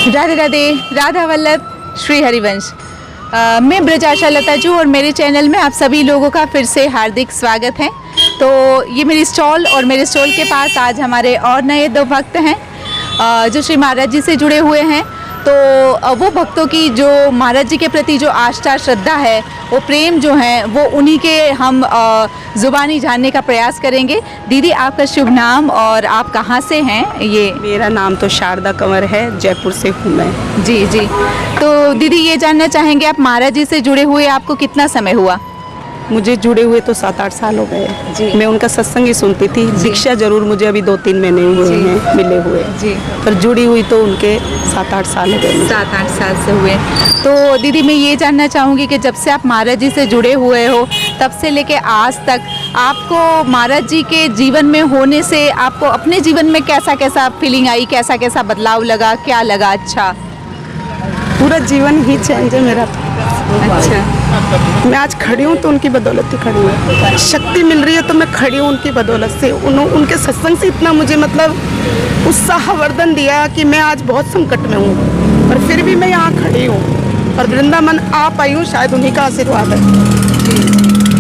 राधे राधे, राधा वल्लभ, श्री हरिवंश। मैं ब्रजाशा लताजू और मेरे चैनल में आप सभी लोगों का फिर से हार्दिक स्वागत है। तो ये मेरी स्टॉल और मेरे स्टॉल के पास आज हमारे और नए 2 भक्त हैं जो श्री महाराज जी से जुड़े हुए हैं। तो वो भक्तों की जो महाराज जी के प्रति जो आस्था श्रद्धा है, वो प्रेम जो है, वो उन्हीं के हम ज़ुबानी जानने का प्रयास करेंगे। दीदी, आपका शुभ नाम और आप कहाँ से हैं? ये मेरा नाम तो शारदा कंवर है, जयपुर से हूँ मैं। जी जी। तो दीदी ये जानना चाहेंगे, आप महाराज जी से जुड़े हुए आपको कितना समय हुआ? मुझे जुड़े हुए तो 7-8 साल हो गए जी। मैं उनका सत्संग ही सुनती थी। दीक्षा जरूर मुझे अभी 2-3 महीने हुए हैं मिले हुए जी, पर जुड़ी हुई तो उनके 7-8 साल हो गए। 7-8 साल से हुए। तो दीदी मैं ये जानना चाहूँगी कि जब से आप महाराज जी से जुड़े हुए हो, तब से लेके आज तक आपको महाराज जी के जीवन में होने से आपको अपने जीवन में कैसा कैसा फीलिंग आई, कैसा कैसा बदलाव लगा, क्या लगा? अच्छा, पूरा जीवन ही चेंज है मेरा। अच्छा, मैं आज खड़ी हूँ तो उनकी बदौलत ही खड़ी हूँ। शक्ति मिल रही है तो मैं खड़ी हूँ उनकी बदौलत से। उनके सत्संग से इतना मुझे मतलब उत्साहवर्धन दिया कि मैं आज बहुत संकट में हूँ, पर फिर भी मैं यहाँ खड़ी हूँ और वृंदावन आ पाई हूँ, शायद उन्हीं का आशीर्वाद है।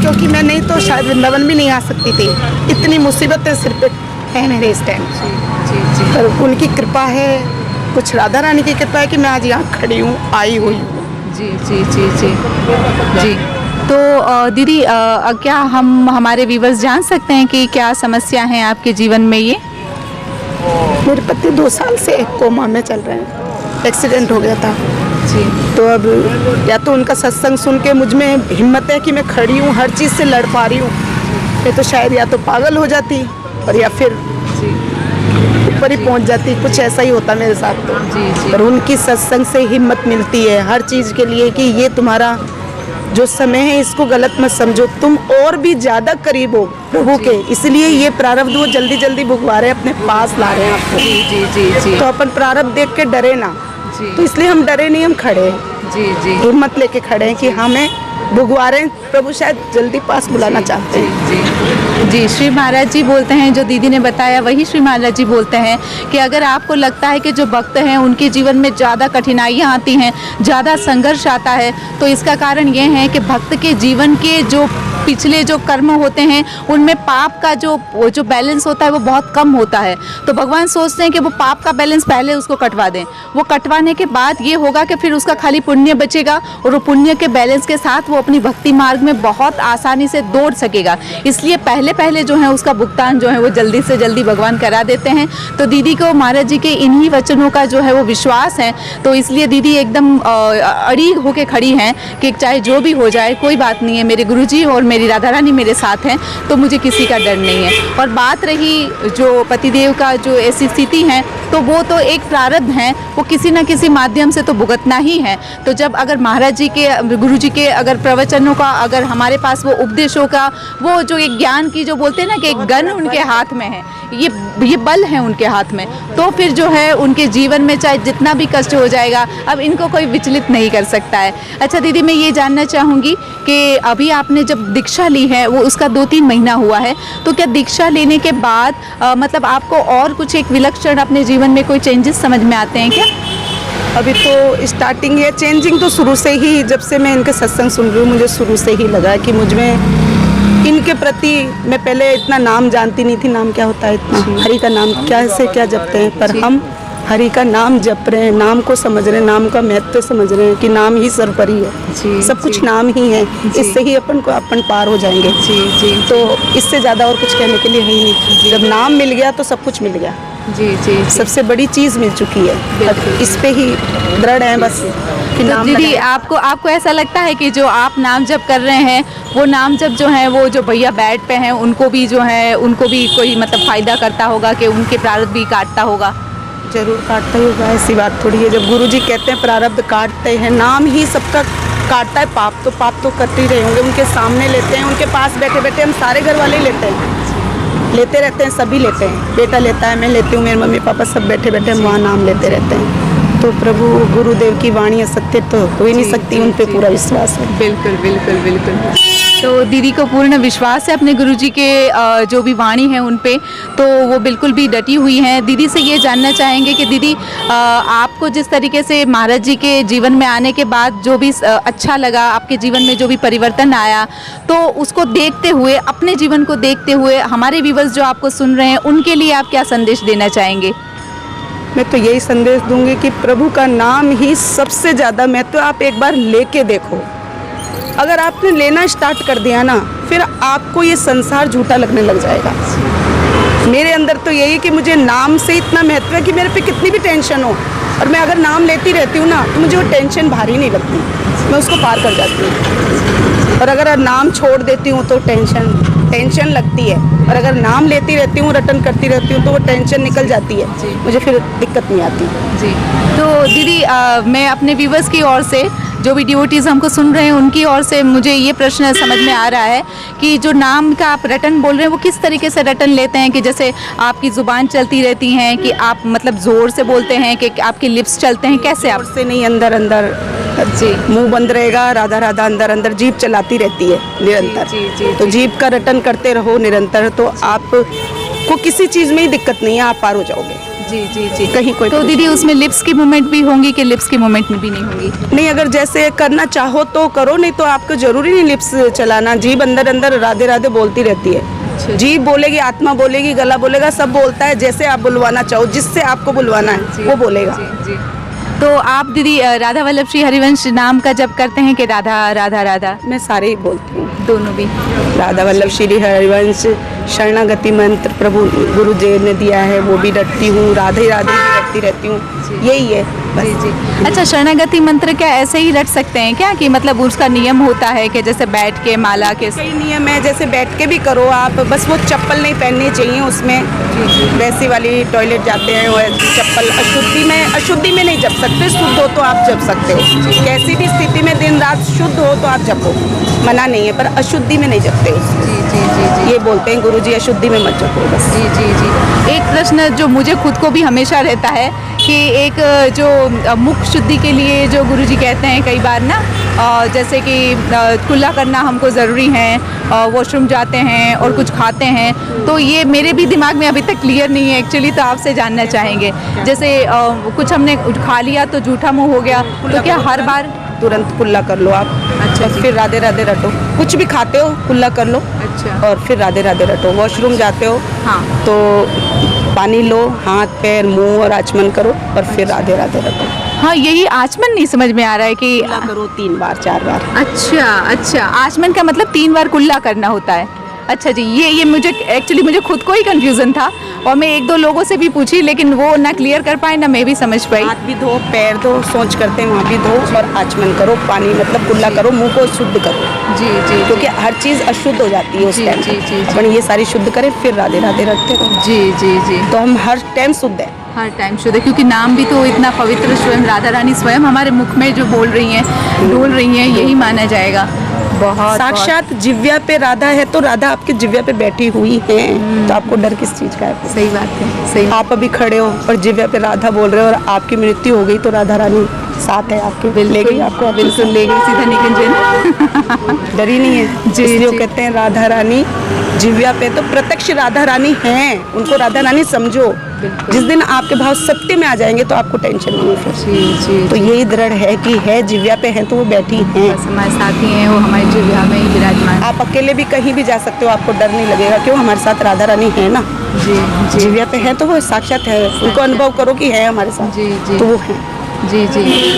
क्योंकि मैं नहीं तो शायद वृंदावन भी नहीं आ सकती थी। इतनी मुसीबतें सिर पे है मेरे इस टाइम, पर उनकी कृपा है, कुछ राधा रानी की कृपा है कि मैं आज यहाँ खड़ी हूँ, आई हुई हूँ। जी जी जी जी जी। तो दीदी क्या हम हमारे व्यूवर्स जान सकते हैं कि क्या समस्या है आपके जीवन में? ये मेरे पति 2 साल से कोमा में चल रहे हैं, एक्सीडेंट हो गया था जी। तो अब या तो उनका सत्संग सुन के मुझ में हिम्मत है कि मैं खड़ी हूँ, हर चीज़ से लड़ पा रही हूँ, ये तो शायद या तो पागल हो जाती और या फिर ऊपर ही पहुँच जाती, कुछ ऐसा ही होता मेरे साथ। तो जी। पर उनकी सत्संग से हिम्मत मिलती है हर चीज़ के लिए कि ये तुम्हारा जो समय है इसको गलत मत समझो, तुम और भी ज़्यादा करीब हो प्रभु के, इसलिए ये प्रारब्ध वो जल्दी जल्दी भुगवा रहे हैं, अपने पास ला रहे हैं आपको। जी जी जी जी। तो अपन प्रारब्ध देख के डरे ना जी। तो इसलिए हम डरे नहीं, हम खड़े हैं, जी जी हिम्मत लेके खड़े हैं कि हमें भुगवा रहे हैं, प्रभु शायद जल्दी पास बुलाना चाहते हैं। जी जी। श्री महाराज जी बोलते हैं, जो दीदी ने बताया वही श्री महाराज जी बोलते हैं कि अगर आपको लगता है कि जो भक्त हैं उनके जीवन में ज़्यादा कठिनाइयाँ आती हैं, ज़्यादा संघर्ष आता है, तो इसका कारण ये है कि भक्त के जीवन के जो पिछले जो कर्म होते हैं उनमें पाप का जो बैलेंस होता है वो बहुत कम होता है। तो भगवान सोचते हैं कि वो पाप का बैलेंस पहले उसको कटवा दें। वो कटवाने के बाद ये होगा कि फिर उसका खाली पुण्य बचेगा और वो पुण्य के बैलेंस के साथ वो अपनी भक्ति मार्ग में बहुत आसानी से दौड़ सकेगा। इसलिए पहले जो है उसका भुगतान जो है वो जल्दी से जल्दी भगवान करा देते हैं। तो दीदी को महाराज जी के इन्हीं वचनों का जो है वो विश्वास है, तो इसलिए दीदी एकदम अड़ी होके खड़ी हैं कि चाहे जो भी हो जाए कोई बात नहीं है, मेरे गुरुजी और मेरी राधा रानी मेरे साथ हैं, तो मुझे किसी का डर नहीं है। और बात रही जो पतिदेव का जो ऐसी स्थिति है, तो वो तो एक प्रारब्ध है, वो किसी न किसी माध्यम से तो भुगतना ही है। तो जब अगर महाराज जी के, गुरु जी के अगर प्रवचनों का, अगर हमारे पास वो उपदेशों का, वो जो एक ज्ञान की जो बोलते हैं ना कि एक गन उनके हाथ में है, ये बल है उनके हाथ में, तो फिर जो है उनके जीवन में चाहे जितना भी कष्ट हो जाएगा, अब इनको कोई विचलित नहीं कर सकता है। अच्छा दीदी, मैं ये जानना चाहूँगी कि अभी आपने जब दीक्षा ली है वो उसका 2-3 महीना हुआ है, तो क्या दीक्षा लेने के बाद मतलब आपको और कुछ एक विलक्षण अपने जीवन में कोई चेंजेस समझ में आते हैं क्या? अभी तो स्टार्टिंग है, चेंजिंग तो शुरू से ही, जब से मैं इनके सत्संग सुन रही हूँ मुझे शुरू से ही लगा कि मुझ में इनके प्रति, मैं पहले इतना नाम जानती नहीं थी, नाम क्या होता है इतना, हरि का नाम क्या से क्या जपते हैं, पर हम हरि का नाम जप रहे हैं, नाम को समझ रहे हैं, नाम का महत्व समझ रहे हैं कि नाम ही सर्वोपरि है, सब कुछ नाम ही है, इससे ही अपन पार हो जाएंगे। जी जी। तो इससे ज़्यादा और कुछ कहने के लिए है ही नहीं। जब नाम मिल गया तो सब कुछ मिल गया। जी जी। सबसे बड़ी चीज़ मिल चुकी है, अब इस पे ही दृढ़ है बस कि नाम। दीदी आपको ऐसा लगता है कि जो आप नाम जप कर रहे हैं, वो नाम जप जो है वो जो भैया बेड पे हैं उनको भी जो है उनको भी कोई मतलब फ़ायदा करता होगा, कि उनके प्रारब्ध भी काटता होगा? जरूर काटता ही होगा, ऐसी बात थोड़ी है। जब गुरुजी कहते हैं प्रारब्ध काटते हैं, नाम ही सबका काटता है, पाप तो करते ही रहे होंगे, उनके सामने लेते हैं, उनके पास बैठे बैठे हम सारे घर वाले लेते हैं, लेते रहते हैं, सभी लेते हैं, बेटा लेता है, मैं लेती हूँ, मेरे मम्मी पापा सब बैठे बैठे हम वहाँ नाम लेते रहते हैं। तो प्रभु गुरुदेव की वाणी असत्य तो हो ही नहीं सकती, उन पर पूरा विश्वास है। बिल्कुल बिल्कुल बिल्कुल। तो दीदी को पूर्ण विश्वास है अपने गुरुजी के जो भी वाणी है उन पे, तो वो बिल्कुल भी डटी हुई हैं। दीदी से ये जानना चाहेंगे कि दीदी आपको जिस तरीके से महाराज जी के जीवन में आने के बाद जो भी अच्छा लगा, आपके जीवन में जो भी परिवर्तन आया, तो उसको देखते हुए, अपने जीवन को देखते हुए हमारे व्यूअर्स जो आपको सुन रहे हैं उनके लिए आप क्या संदेश देना चाहेंगे? मैं तो यही संदेश दूंगी कि प्रभु का नाम ही सबसे ज़्यादा महत्व। आप एक बार लेके देखो, अगर आपने लेना स्टार्ट कर दिया ना, फिर आपको ये संसार झूठा लगने लग जाएगा। मेरे अंदर तो यही है कि मुझे नाम से इतना महत्व है कि मेरे पे कितनी भी टेंशन हो और मैं अगर नाम लेती रहती हूँ ना, तो मुझे वो टेंशन भारी नहीं लगती, मैं उसको पार कर जाती हूँ। और अगर नाम छोड़ देती हूँ तो टेंशन लगती है, और अगर नाम लेती रहती हूँ, रटन करती रहती हूँ, तो वो टेंशन निकल जाती है, मुझे फिर दिक्कत नहीं आती। जी, तो दीदी मैं अपने व्यूवर्स की ओर से, जो भी डिवोटीज़ हमको सुन रहे हैं उनकी ओर से मुझे ये प्रश्न समझ में आ रहा है कि जो नाम का आप रटन बोल रहे हैं वो किस तरीके से रटन लेते हैं, कि जैसे आपकी ज़ुबान चलती रहती हैं, कि आप मतलब ज़ोर से बोलते हैं, कि आपके लिप्स चलते हैं, कैसे आप? से नहीं, अंदर अंदर जी, मुंह बंद रहेगा, राधा राधा अंदर अंदर जीभ चलाती रहती है निरंतर। जी, तो जीभ का रटन करते रहो निरंतर, तो आपको किसी चीज़ में ही दिक्कत नहीं है, आप पार हो जाओगे। जी कहीं कोई तो दीदी उसमें लिप्स की मूवमेंट भी होंगी कि लिप्स की मूवमेंट भी नहीं होंगी? नहीं, अगर जैसे करना चाहो तो करो, नहीं तो आपको जरूरी नहीं लिप्स चलाना। जीभ अंदर अंदर राधे राधे बोलती रहती है। जीभ बोलेगी, आत्मा बोलेगी, गला बोलेगा, सब बोलता है। जैसे आप बुलवाना चाहो, जिससे आपको बुलवाना है वो बोलेगा। जी। तो आप दीदी राधा वल्लभ श्री हरिवंश नाम का जप करते हैं कि राधा राधा राधा? मैं सारे ही बोलती हूँ, दोनों भी। राधा वल्लभ श्री हरिवंश, शरणागति मंत्र प्रभु गुरु जी ने दिया है, वो भी रटती हूँ, राधे राधे भी रटती रहती हूँ, यही है बस। जी। अच्छा, शरणागति मंत्र क्या ऐसे ही रट सकते हैं क्या, कि मतलब उसका नियम होता है कि जैसे बैठ के माला के? कई नियम है, जैसे बैठ के भी करो आप, बस वो चप्पल नहीं पहननी चाहिए उसमें। वैसी वाली टॉयलेट जाते हैं, वो चप्पल अशुद्धि में नहीं जप सकते, शुद्ध हो तो आप जप सकते हो। कैसी भी स्थिति में दिन रात शुद्ध हो तो आप जपो, मना नहीं है, पर अशुद्धि में नहीं जपते। जी, ये बोलते हैं गुरुजी अशुद्धि में मत जपो बस। जी। एक प्रश्न जो मुझे खुद को भी हमेशा रहता है कि एक जो मुख शुद्धि के लिए जो गुरुजी कहते हैं कई बार ना, जैसे कि कुल्ला करना हमको ज़रूरी है, वॉशरूम जाते हैं और कुछ खाते हैं, तो ये मेरे भी दिमाग में अभी तक क्लियर नहीं है एक्चुअली, तो आपसे जानना चाहेंगे। जैसे कुछ हमने खा लिया तो झूठा मुँह हो गया, तो क्या हर बार तुरंत कुल्ला कर लो आप? अच्छा, फिर राधे राधे रटो। कुछ भी खाते हो कुल्ला कर लो, अच्छा, और फिर राधे राधे रटो। वॉशरूम जाते हो, हाँ, तो पानी लो, हाथ पैर मुंह और आचमन करो, और फिर राधे राधे रटो। हाँ, यही आचमन नहीं समझ में आ रहा है कि कुल्ला करो 3 बार 4 बार। अच्छा, आचमन का मतलब 3 बार कुल्ला करना होता है। अच्छा जी, ये मुझे खुद को ही कंफ्यूजन था, और मैं 1-2 लोगों से भी पूछी, लेकिन वो ना क्लियर कर पाए ना मैं भी समझ पाई। हाथ भी धो, पैर धो, सोच करते हैं वहाँ भी धो, और आचमन करो, पानी मतलब कुल्ला करो, मुंह को शुद्ध करो। जी, क्योंकि हर चीज़ अशुद्ध हो जाती है उस टाइम। जी। अपन ये सारी शुद्ध करें, फिर राधे राधे रटते रहो। जी। तो हम हर टाइम शुद्ध है, हर टाइम शुद्ध है, क्योंकि नाम भी तो इतना पवित्र, स्वयं राधा रानी स्वयं हमारे मुख में जो बोल रही हैं, डोल रही हैं, यही माना जाएगा। बहुत साक्षात जिव्या पे राधा है, तो राधा आपकी जिव्या पे बैठी हुई है, तो आपको डर किस चीज़ का है? सही बात है, सही। आप अभी खड़े हो और जिव्या पे राधा बोल रहे हो, और आपकी मृत्यु हो गई, तो राधा रानी साथ है आपके, ले गई आपको, बिल्कुल ले गई सीधा निकंजन। डर ही नहीं है। जी, इसलिए वो जी। कहते हैं राधा रानी जिव्या पे, तो प्रत्यक्ष राधा रानी हैं, उनको राधा रानी समझो। जिस दिन आपके भाव सत्य में आ जाएंगे तो आपको टेंशन नहीं है। जी। तो यही दृढ़ है कि है जिव्या पे है, तो वो बैठी हैं, बस हमारे साथी हैं, वो हमारी जिव्या में ही विराजमान। आप अकेले भी कहीं भी जा सकते हो, आपको डर नहीं लगेगा। क्यों? हमारे साथ राधा रानी है ना। जी। जिव्या पे है तो वो साक्षात है, उनको अनुभव करो कि है हमारे साथ। जी। तो वो है। जी।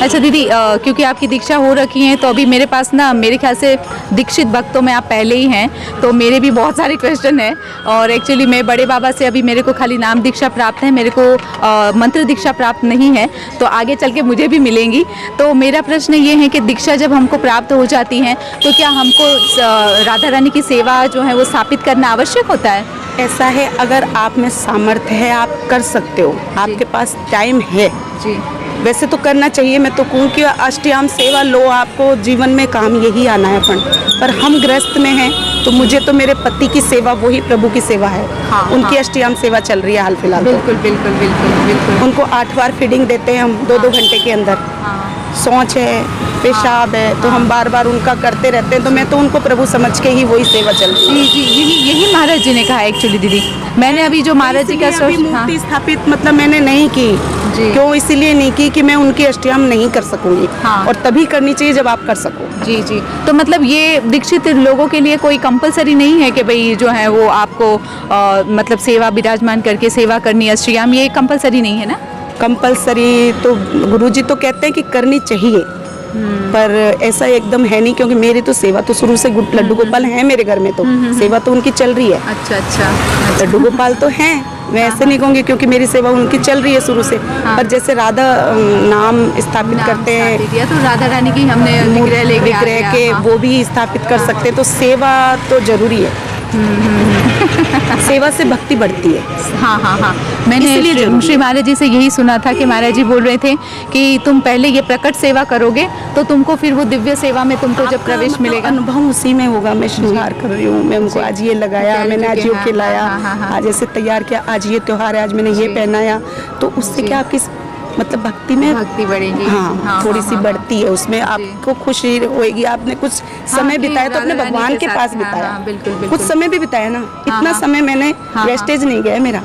अच्छा दीदी, क्योंकि आपकी दीक्षा हो रखी है, तो अभी मेरे पास ना, मेरे ख्याल से दीक्षित भक्तों में आप पहले ही हैं, तो मेरे भी बहुत सारे क्वेश्चन हैं। और एक्चुअली मैं बड़े बाबा से अभी मेरे को खाली नाम दीक्षा प्राप्त है, मेरे को मंत्र दीक्षा प्राप्त नहीं है, तो आगे चल के मुझे भी मिलेंगी। तो मेरा प्रश्न ये है कि दीक्षा जब हमको प्राप्त हो जाती हैं, तो क्या हमको राधा रानी की सेवा जो है वो स्थापित करना आवश्यक होता है? ऐसा है, अगर आप में सामर्थ्य है, आप कर सकते हो, आपके पास टाइम है। जी। वैसे तो करना चाहिए, मैं तो कहूँ कि अष्टयाम सेवा लो, आपको जीवन में काम यही आना है अपन। पर हम गृहस्थ में हैं, तो मुझे तो मेरे पति की सेवा, वही प्रभु की सेवा है। हाँ, उनकी अष्टयाम सेवा चल रही है हाल फिलहाल। बिल्कुल। उनको 8 बार फीडिंग देते हैं हम 2-2 घंटे के अंदर। सोच है, पेशाब है, तो हम बार बार उनका करते रहते हैं। तो मैं तो उनको प्रभु समझ के ही वही सेवा चलती है। जी जी, यही महाराज जी ने कहा एक्चुअली दीदी। मैंने अभी जो महाराज जी का अभी मूर्ति स्थापित मतलब मैंने नहीं की। जी। क्यों? इसीलिए नहीं की कि मैं उनकी अष्टयाम नहीं कर सकूंगी। हाँ। और तभी करनी चाहिए जब आप कर सको। जी जी, तो मतलब ये दीक्षित लोगों के लिए कोई कंपलसरी नहीं है कि भाई जो है वो आपको मतलब सेवा विराजमान करके सेवा करनी अष्टयाम, ये कंपलसरी नहीं है ना? कंपलसरी तो गुरुजी तो कहते हैं कि करनी चाहिए, पर ऐसा एकदम है नहीं, क्योंकि मेरी तो सेवा तो शुरू से लड्डू गोपाल हैं मेरे घर में, तो सेवा तो उनकी चल रही है। अच्छा अच्छा, लड्डू गोपाल तो हैं, मैं ऐसे नहीं कहूँगी, क्योंकि मेरी सेवा उनकी चल रही है शुरू से। पर जैसे राधा नाम स्थापित करते हैं, तो राधा रानी की हमने विग्रह के वो भी स्थापित कर सकते हैं, तो सेवा तो जरूरी है। सेवा से भक्ति बढ़ती है। हाँ हाँ हाँ, मैंने इसलिए श्री महाराज जी से यही सुना था कि महाराज जी बोल रहे थे कि तुम पहले ये प्रकट सेवा करोगे तो तुमको फिर वो दिव्य सेवा में तुमको जब प्रवेश मतलब मिलेगा, अनुभव उसी में होगा। मैं श्रृंगार कर रही हूँ, मैं उनको आज ये लगाया, मैंने आज ये खिलाया, आज ऐसे तैयार किया, आज ये त्योहार है, आज मैंने ये पहनाया, तो उससे क्या आपकी मतलब भक्ति में भक्ति बढ़ेगी। हाँ, थोड़ी सी बढ़ती है, उसमें आपको खुशी होएगी। आपने कुछ समय बिताया तो अपने भगवान के पास बिताया, बिल्कुल कुछ समय भी बिताया ना, इतना समय मैंने वेस्टेज नहीं गया मेरा,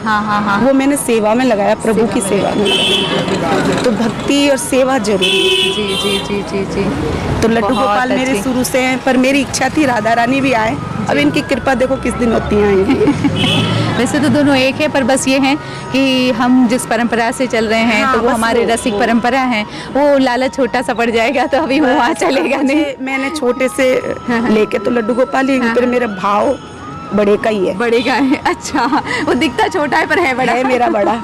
वो मैंने सेवा में लगाया, प्रभु की सेवा में। तो भक्ति और सेवा जरूरी है। जी जी जी जी जी। तो लड्डू गोपाल मेरे शुरू से हैं, पर मेरी इच्छा थी राधा रानी भी आए। अब इनकी कृपा देखो किस दिन होती है। वैसे तो दोनों एक है, पर बस ये है कि हम जिस परंपरा से चल रहे हैं तो वो हमारे रसिक परंपरा है, वो लालच छोटा सा पड़ जाएगा तो अभी वो वहाँ चलेगा नहीं। मैंने छोटे से लेके तो लड्डू गोपाल ही, फिर मेरा भाव बड़े का ही है। बड़े का है, अच्छा। वो दिखता छोटा है पर है बड़ा। है मेरा बड़ा,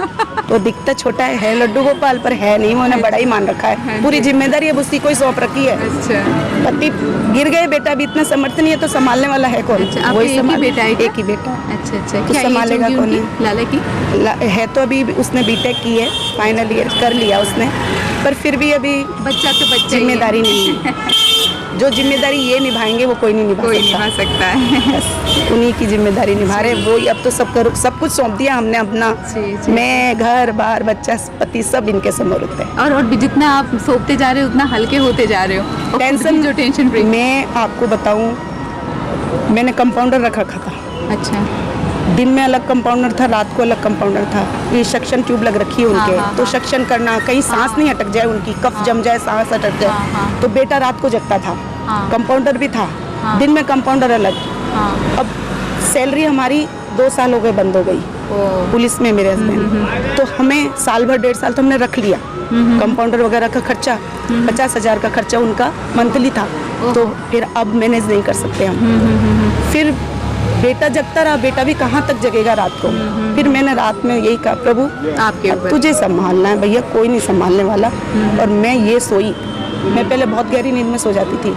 तो दिखता छोटा है लड्डू गोपाल, पर है नहीं, मैंने बड़ा ही मान रखा है। पूरी जिम्मेदारी अब उसी को ही सौंप रखी है। अच्छा, पति गिर गए, बेटा भी इतना समर्थ नहीं है, तो संभालने वाला है कौन? अच्छा, वही एक ही बेटा है क्या? एक ही बेटा। अच्छा अच्छा, तो क्या एज संभालेगा होगी कौन? उनकी? लाला की है तो अभी उसने बीटेक की है, फाइनल ईयर कर लिया उसने, पर फिर भी अभी बच्चा तो बच्चा जिम्मेदारी नहीं है। जो जिम्मेदारी ये निभाएंगे वो कोई नहीं निभा सकता है। बस उन्हीं की जिम्मेदारी निभा रहे, वो अब तो सब कुछ सौंप दिया हमने अपना। जी। मैं, घर बार, बच्चा, पति सब इनके समोर होते हैं। और भी जितना आप सौंपते जा रहे हो उतना हल्के होते जा रहे हो। Tension free. मैं आपको बताऊं, मैंने कंपाउंडर रख रखा था। अच्छा, दिन में अलग कंपाउंडर था, रात को अलग कंपाउंडर था। ये सक्शन ट्यूब लग रखी है उनके, तो सक्शन करना, कहीं सांस नहीं अटक जाए उनकी, कफ जम जाए, सांस अटक जाए। तो बेटा रात को जगता था, कंपाउंडर भी था, दिन में कंपाउंडर अलग। अब सैलरी हमारी 2 साल हो गए बंद हो गई पुलिस में मेरे हस्बैंड, तो हमें साल भर 1.5 साल तो हमने रख लिया। कंपाउंडर वगैरह का खर्चा 50,000 का खर्चा उनका मंथली था, तो फिर अब मैनेज नहीं कर सकते हम। फिर बेटा जगता रहा, बेटा भी कहाँ तक जगेगा रात को। फिर मैंने रात में यही कहा, प्रभु आपके ऊपर तुझे संभालना है भैया, कोई नहीं संभालने वाला। और मैं ये सोई, मैं पहले बहुत गहरी नींद में सो जाती थी।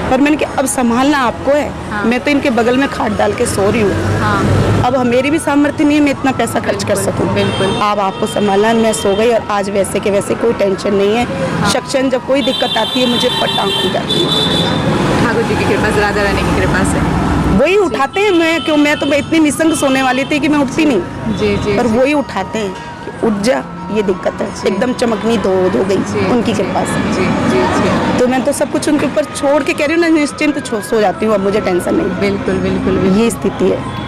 पर मैंने कहा अब संभालना आपको है। मैं तो इनके बगल में खाट डाल के सो रही हूँ। अब मेरी भी सामर्थ्य नहीं है मैं इतना पैसा खर्च कर सकूँ। बिल्कुल। अब आपको संभालना, मैं सो गई और आज वैसे के वैसे कोई टेंशन नहीं है। सक्शन जब कोई दिक्कत आती है मुझे पटाख हो जाती है। ठाकुर जी की कृपा से, राधा रानी की कृपा से वही उठाते हैं। मैं तो इतनी निसंग सोने वाली थी कि मैं उठती नहीं। जी जी, पर वही उठाते हैं कि उठ जा, ये दिक्कत है, एकदम चमकनी धो गई उनकी कृपा से। जी जी जी, तो मैं तो सब कुछ उनके ऊपर छोड़ के कह रही हूँ ना, निश्चिंत सो जाती हूँ, अब मुझे टेंशन नहीं। बिल्कुल बिल्कुल, ये स्थिति है।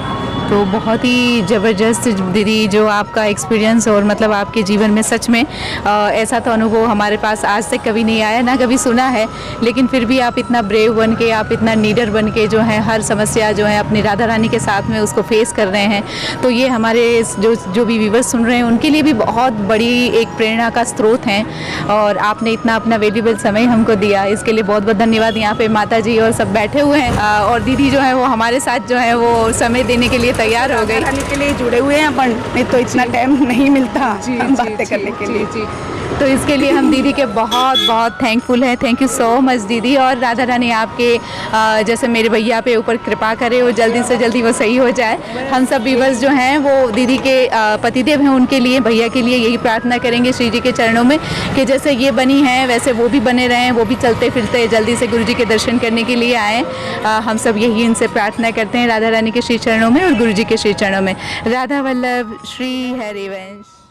तो बहुत ही ज़बरदस्त दीदी जो आपका एक्सपीरियंस, और मतलब आपके जीवन में सच में ऐसा तो अनुभव हमारे पास आज तक कभी नहीं आया, ना कभी सुना है। लेकिन फिर भी आप इतना ब्रेव बन के, आप इतना नीडर बन के जो है हर समस्या जो है अपनी राधा रानी के साथ में उसको फेस कर रहे हैं। तो ये हमारे जो भी व्यूवर्स सुन रहे हैं उनके लिए भी बहुत बड़ी एक प्रेरणा का स्रोत हैं। और आपने इतना अपना वैल्यूएबल समय हमको दिया, इसके लिए बहुत बहुत धन्यवाद। यहाँ पे माता जी और सब बैठे हुए हैं, और दीदी जो है वो हमारे साथ जो है वो समय देने के लिए तैयार हो गई। के लिए जुड़े हुए हैं अपन, नहीं तो इतना टाइम नहीं मिलता बातें करने के लिए। जी। तो इसके लिए हम दीदी के बहुत बहुत थैंकफुल हैं। थैंक यू सो मच दीदी। और राधा रानी आपके जैसे मेरे भैया पे ऊपर कृपा करे, वो जल्दी से जल्दी वो सही हो जाए। हम सब व्यूवर्स जो हैं वो दीदी के पतिदेव हैं, उनके लिए, भैया के लिए यही प्रार्थना करेंगे श्री जी के चरणों में कि जैसे ये बनी हैं वैसे वो भी बने रहें, वो भी चलते फिरते जल्दी से गुरु जी के दर्शन करने के लिए आएँ। हम सब यही इनसे प्रार्थना करते हैं राधा रानी के श्री चरणों में और गुरु जी के श्री चरणों में। राधा वल्लभ श्री हरिवंश।